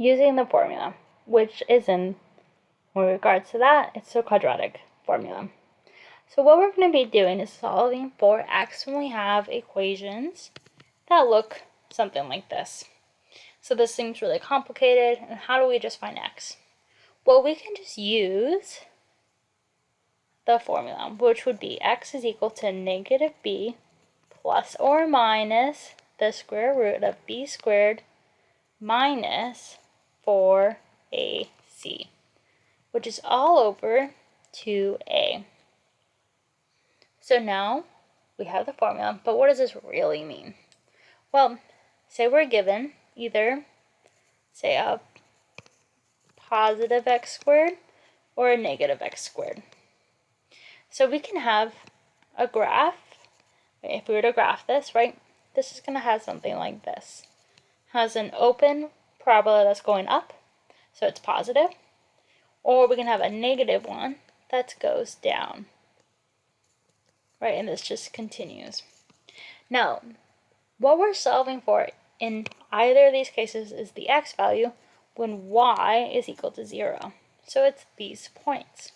using the formula, which is in regards to that, it's a quadratic formula. So what we're going to be doing is solving for x when we have equations that look something like this. So this seems really complicated, and how do we just find x? Well, we can just use the formula, which would be x is equal to negative b plus or minus the square root of b squared minus 4ac, which is all over 2a. So now we have the formula, but what does this really mean? Well, say we're given either, say, a positive x squared or a negative x squared. So we can have a graph. If we were to graph this, right, this is going to have something like this. It has an open parabola that's going up, so it's positive. Or we can have a negative one that goes down. Right, and this just continues. Now, what we're solving for in either of these cases is the x value when y is equal to 0. So it's these points.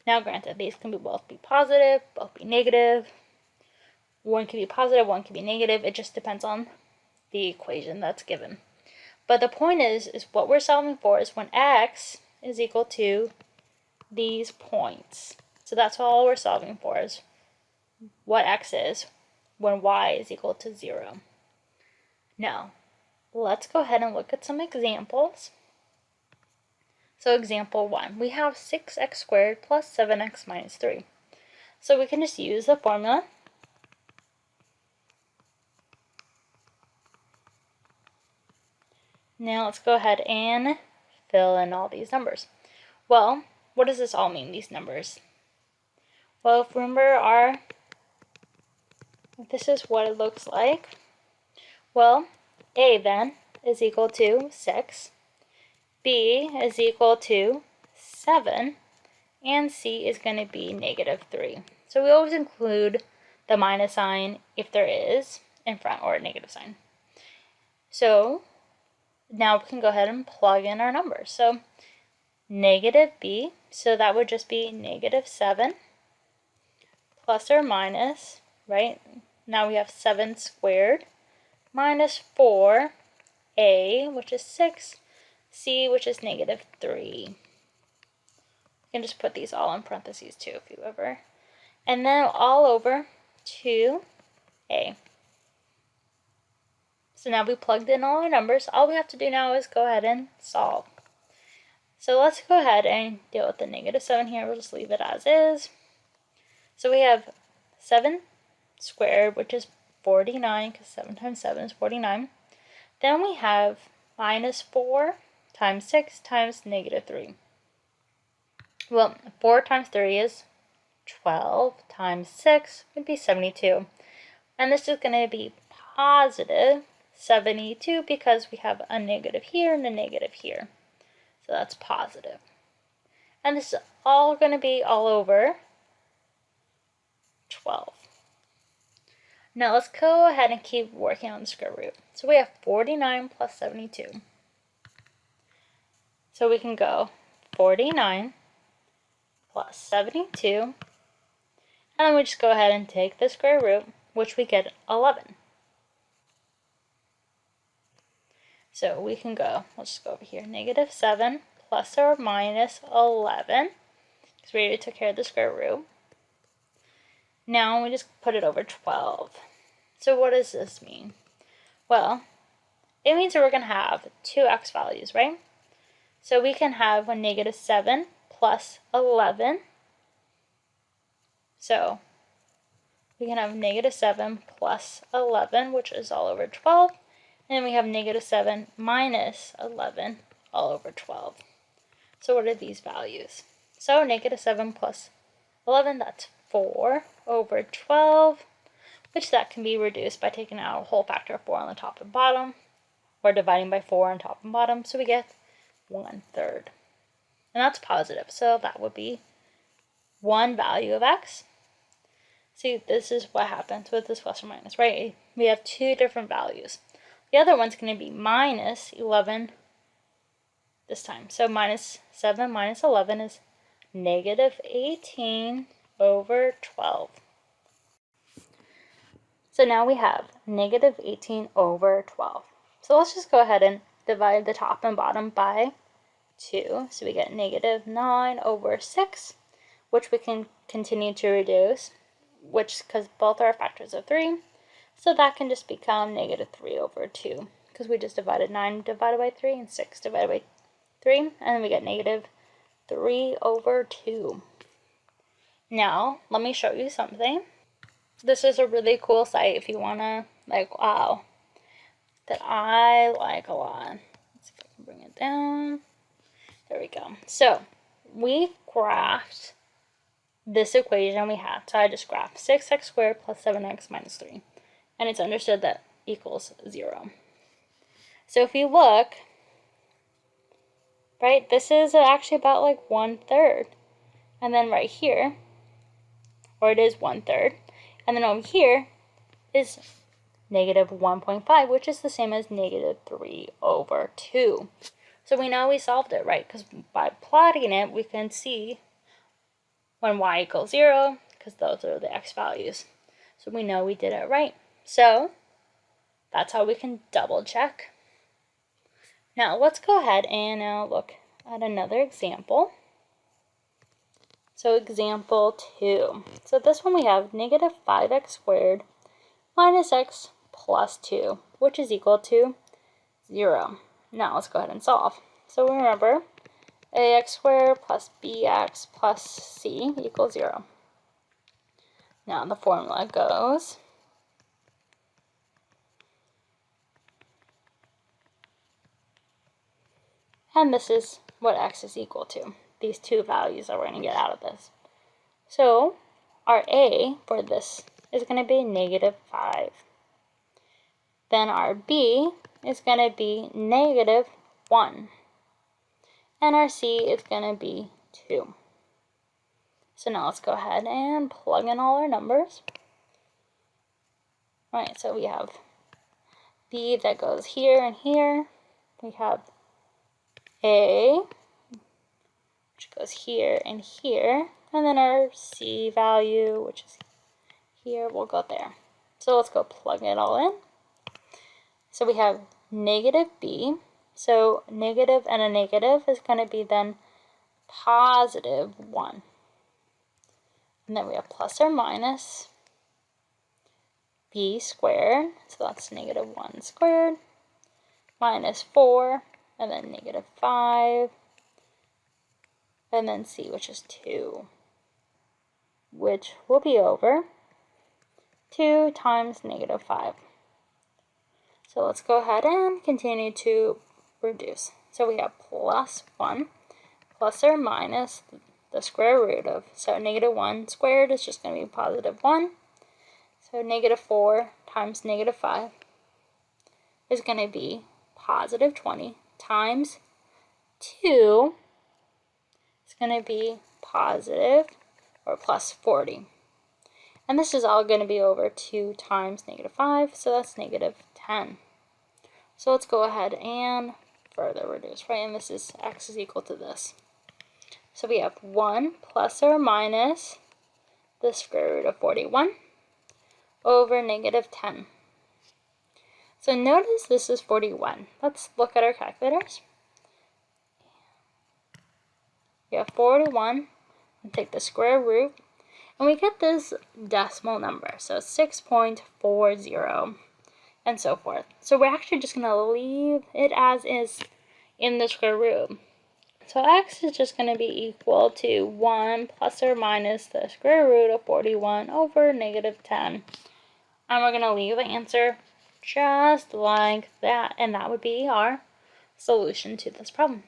Now, granted, these can both be positive, both be negative. One can be positive, one can be negative. It just depends on the equation that's given. But the point is what we're solving for is when x is equal to these points. So that's all we're solving for, is what x is when y is equal to 0. Now, let's go ahead and look at some examples. So example 1, we have 6x squared plus 7x minus 3. So we can just use the formula. Now let's go ahead and fill in all these numbers. Well, what does this all mean, these numbers? Well, if remember this is what it looks like. Well, a then is equal to 6, b is equal to 7, and c is going to be negative 3. So we always include the minus sign if there is in front, or a negative sign. So now we can go ahead and plug in our numbers. So negative b, so that would just be negative 7 plus or minus, right? Now we have 7 squared minus 4a, which is 6, c, which is negative 3. You can just put these all in parentheses too if you ever. And then all over 2a. So now we plugged in all our numbers. All we have to do now is go ahead and solve. So let's go ahead and deal with the negative 7 here. We'll just leave it as is. So we have 7 squared, which is 49, because 7 times 7 is 49. Then we have minus 4 times 6 times negative 3. Well, 4 times 3 is 12, times 6 would be 72. And this is going to be positive 72 because we have a negative here and a negative here. So that's positive. And this is all going to be all over 12. Now let's go ahead and keep working on the square root. So we have 49 plus 72. So we can go 49 plus 72. And then we just go ahead and take the square root, which we get 11. So we can go, let's just go over here, negative 7 plus or minus 11, because we already took care of the square root. Now we just put it over 12. So what does this mean? Well, it means that we're going to have two x values, right? So we can have a negative 7 plus 11. So we can have negative 7 plus 11, which is all over 12. And then we have negative 7 minus 11 all over 12. So what are these values? So negative 7 plus 11, that's 4 over 12, which that can be reduced by taking out a whole factor of 4 on the top and bottom, or dividing by 4 on top and bottom, so we get 1/3. And that's positive, so that would be one value of x. See, this is what happens with this plus or minus, right? We have two different values. The other one's going to be minus 11 this time. So minus 7 minus 11 is negative 18 over 12. So now we have negative 18 over 12. So let's just go ahead and divide the top and bottom by 2. So we get negative 9 over 6, which we can continue to reduce, because both are factors of 3. So that can just become negative 3 over 2, because we just divided 9 divided by 3 and 6 divided by 3, and then we get negative 3 over 2. Now, let me show you something. This is a really cool site if you want to, wow, that I like a lot. Let's see if I can bring it down. There we go. So, we graphed this equation we had. So I just graphed 6x squared plus 7x minus 3. And it's understood that equals 0. So if you look, right, this is actually about like 1/3. And then right here, or it is 1/3. And then over here is negative 1.5, which is the same as negative 3 over 2. So we know we solved it, right? Because by plotting it, we can see when y equals 0, because those are the x values. So we know we did it right. So that's how we can double check. Now let's go ahead and now look at another example. So example 2. So this one we have negative 5x squared minus x plus 2, which is equal to 0. Now let's go ahead and solve. So remember, ax squared plus bx plus c equals 0. Now the formula goes, and this is what x is equal to. These two values that we're going to get out of this. So our a for this is going to be negative 5. Then our b is going to be negative 1. And our c is going to be 2. So now let's go ahead and plug in all our numbers. Alright, so we have b that goes here and here. We have a, which goes here and here, and then our c value, which is here, will go there. So let's go plug it all in. So we have negative b, so negative and a negative is going to be then positive 1. And then we have plus or minus b squared, so that's negative 1 squared, minus 4, and then negative 5, and then c, which is 2, which will be over 2 times negative 5. So let's go ahead and continue to reduce. So we have plus 1, plus or minus the square root of, so negative 1 squared is just going to be positive 1. So negative 4 times negative 5 is going to be positive 20 times 2 is going to be positive or plus 40. And this is all going to be over 2 times negative 5, so that's negative 10. So let's go ahead and further reduce, right? And this is x is equal to this. So we have 1 plus or minus the square root of 41 over negative 10. So notice this is 41. Let's look at our calculators. We have 41, and take the square root, and we get this decimal number, so 6.40, and so forth. So we're actually just going to leave it as is in the square root. So x is just going to be equal to 1 plus or minus the square root of 41 over negative 10. And we're going to leave the answer just like that. And that would be our solution to this problem.